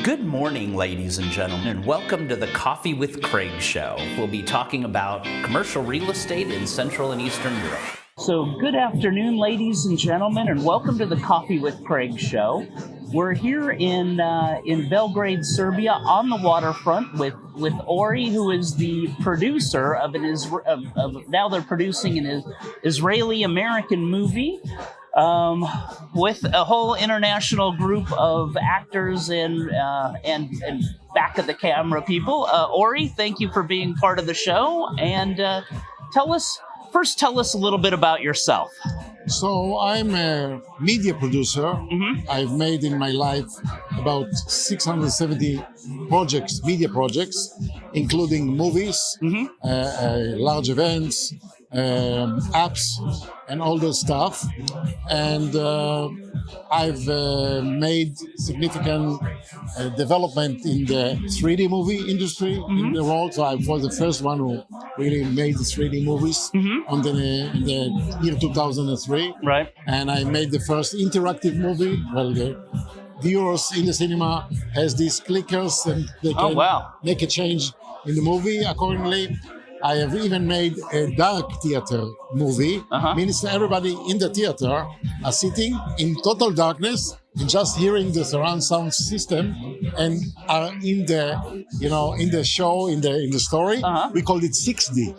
Good morning, ladies and gentlemen, and welcome to the Coffee with Craig show. We'll be talking about commercial real estate in Central and Eastern Europe. So good afternoon, ladies and gentlemen, and welcome to the Coffee with Craig show. We're here in Belgrade, Serbia, on the waterfront with Ori, who is the producer of now they're producing an Israeli-American movie with a whole international group of actors and back of the camera people. Ori, thank you for being part of the show, and tell us a little bit about yourself. So I'm a media producer. Mm-hmm. I've made in my life about 670 media projects, including movies, mm-hmm. Large events, apps, and all those stuff. And I've made significant development in the 3D movie industry mm-hmm. in the world. So I was the first one who really made the 3D movies mm-hmm. in the year 2003. Right. And I made the first interactive movie. Well, the viewers in the cinema has these clickers and they can make a change in the movie accordingly. I have even made a dark theater movie. Means everybody in the theater are sitting in total darkness and just hearing the surround sound system and are in the show, in the story. We called it 6D.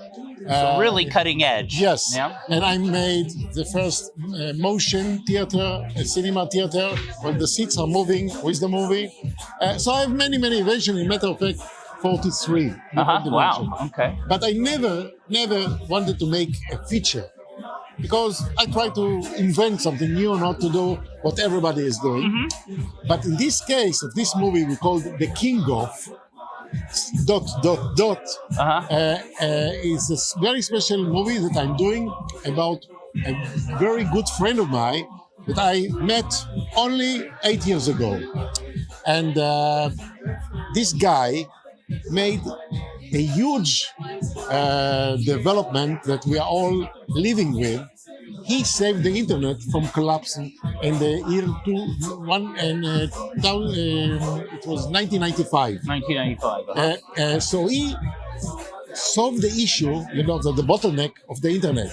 So really cutting edge. Yes. Yeah. And I made the first motion theater, cinema theater, where the seats are moving with the movie. So I have many inventions. In matter of fact, 43. Wow. Okay. But I never wanted to make a feature because I try to invent something new, not to do what everybody is doing. Mm-hmm. But in this case of this movie, we called The King of ... is a very special movie that I'm doing about a very good friend of mine that I met only 8 years ago. And this guy made a huge development that we are all living with. He saved the internet from collapsing in the year it was 1995. 1995. So he solved the issue, the bottleneck of the internet.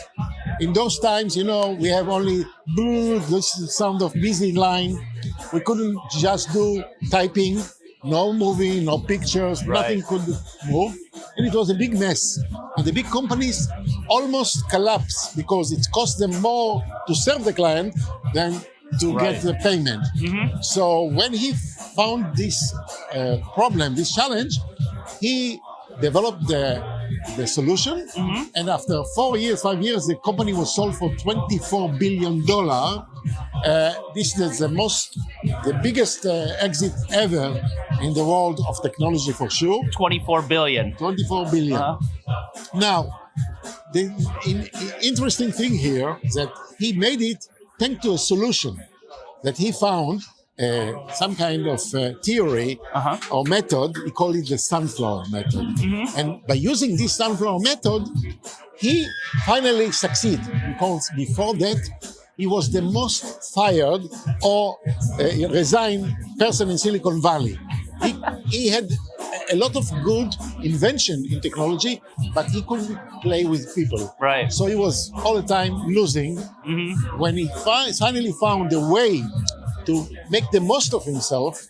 In those times, we have only the sound of busy line. We couldn't just do typing. No movie, no pictures, nothing could move. And it was a big mess. And the big companies almost collapsed because it cost them more to serve the client than to get the payment. Mm-hmm. So when he found this problem, this challenge, he developed the solution. Mm-hmm. And after 5 years, the company was sold for $24 billion. This is the biggest exit ever in the world of technology for sure. 24 billion. 24 billion. Now, the interesting thing here is that he made it thanks to a solution that he found, some kind of theory or method. He called it the sunflower method. Mm-hmm. And by using this sunflower method, he finally succeeded, because before that, he was the most fired or resigned person in Silicon Valley. He had a lot of good invention in technology, but he couldn't play with people. Right. So he was all the time losing. Mm-hmm. When he finally found a way to make the most of himself,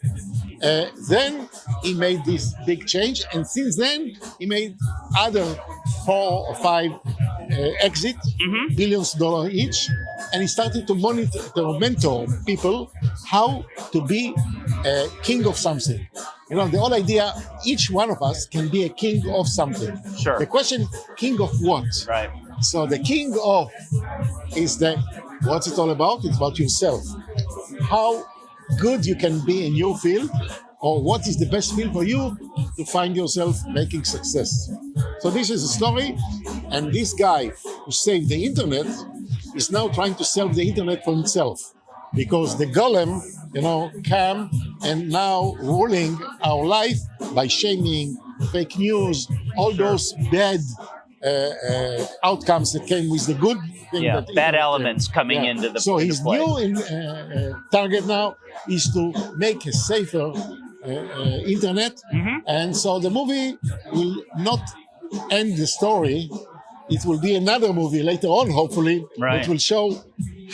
then he made this big change. And since then, he made other 4 or 5 exit, mm-hmm. billions of dollars each. And he started to mentor people how to be a king of something. The whole idea, each one of us can be a king of something. Sure. The question, king of what? Right. So the king of is what's it all about? It's about yourself. How good you can be in your field, or what is the best field for you to find yourself making success. So this is a story, and this guy who saved the internet is now trying to save the internet for himself, because the golem, came and now ruling our life by shaming, fake news, all those bad outcomes that came with the good thing. Yeah, bad elements coming into the So his play. new target now is to make a safer internet, and so the movie will not end the story. It will be another movie later on, hopefully, which will show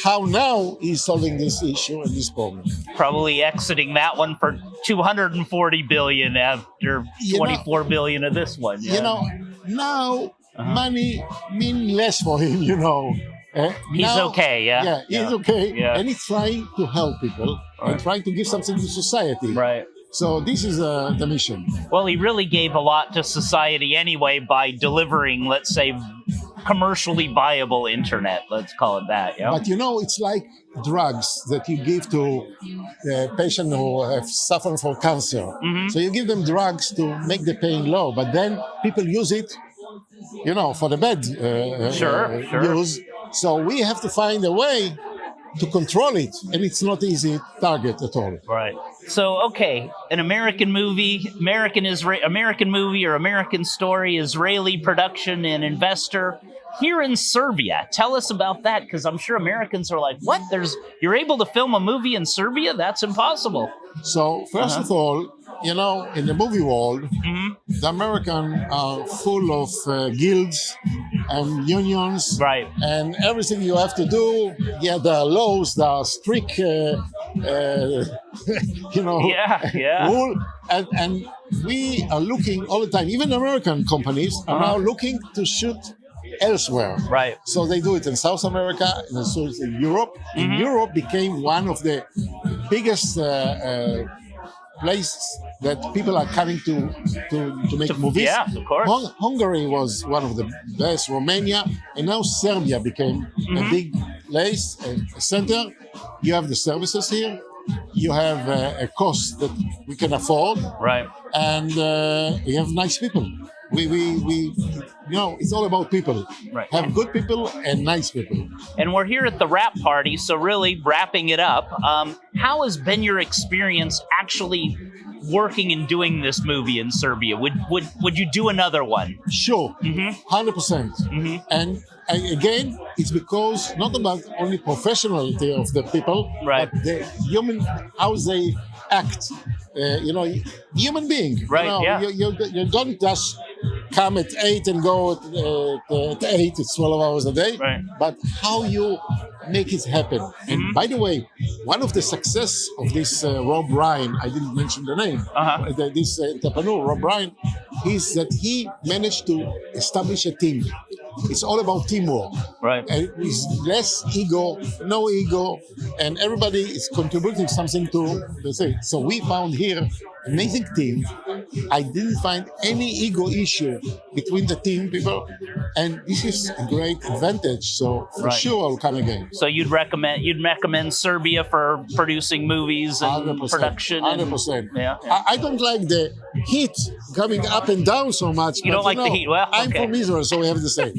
how now he's solving this issue and this problem. Probably exiting that one for 240 billion after 24 billion of this one. Yeah. You know, now money mean less for him. He's now, okay. Yeah. Yeah, he's okay, Yeah. and he's trying to help people and trying to give something to society. Right. So this is the mission. Well, he really gave a lot to society anyway by delivering, let's say, commercially viable internet. Let's call it that. Yeah. But it's like drugs that you give to patients who have suffered from cancer. So you give them drugs to make the pain low, but then people use it, for the bad use. So we have to find a way to control it, and it's not easy target at all. Right. So, okay, an American movie, American movie or American story, Israeli production and investor here in Serbia. Tell us about that, because I'm sure Americans are like, what? You're able to film a movie in Serbia? That's impossible. So, first of all, in the movie world, the Americans are full of guilds and unions, right? And everything you have to do, there are laws, there are strict, rule, and we are looking all the time. Even American companies are now looking to shoot elsewhere, right? So they do it in South America and also in Europe. And Europe became one of the biggest places that people are coming to make movies. Yeah, of course. Hungary was one of the best, Romania, and now Serbia became a big place, a center. You have the services here. You have a cost that we can afford. Right. And we have nice people. It's all about people. Right. Have good people and nice people. And we're here at the wrap party, so really wrapping it up. How has been your experience actually working and doing this movie in Serbia? Would you do another one? Sure, 100%. And again, it's because not about only professionality of the people, right, but the human, how they act. Human being. Right. You don't just come at 8 and go at 8. It's 12 hours a day. Right. But how you make it happen. And by the way, one of the success of this Rob Ryan, I didn't mention the name, this entrepreneur, Rob Ryan, is that he managed to establish a team. It's all about teamwork. Right. And with less ego, no ego, and everybody is contributing something to the thing. So we found here amazing team. I didn't find any ego issue between the team people, and this is a great advantage. So for sure, I'll come again. So you'd recommend Serbia for producing movies and 100%, production. 100%. Yeah. I don't like the heat coming up and down so much. You don't like the heat? Well, I'm from Israel, so we have the same.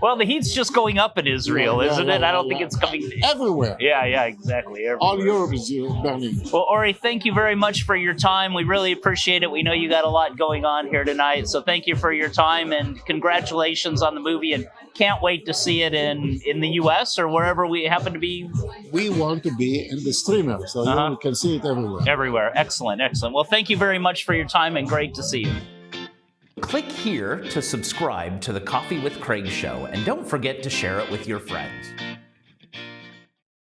Well, the heat's just going up in Israel, isn't it? I don't think it's coming everywhere. Yeah, exactly. Everywhere. All Europe is burning. Well, Ori, thank you very much for your time. We really appreciate it. We know you got a lot going on here tonight, so thank you for your time and congratulations on the movie. And can't wait to see it in the U.S. or wherever we happen to be. We want to be in the streamer, so you can see it everywhere. Everywhere. Excellent. Well, thank you very much for your time and great to see you. Click here to subscribe to the Coffee with Craig show, and don't forget to share it with your friends.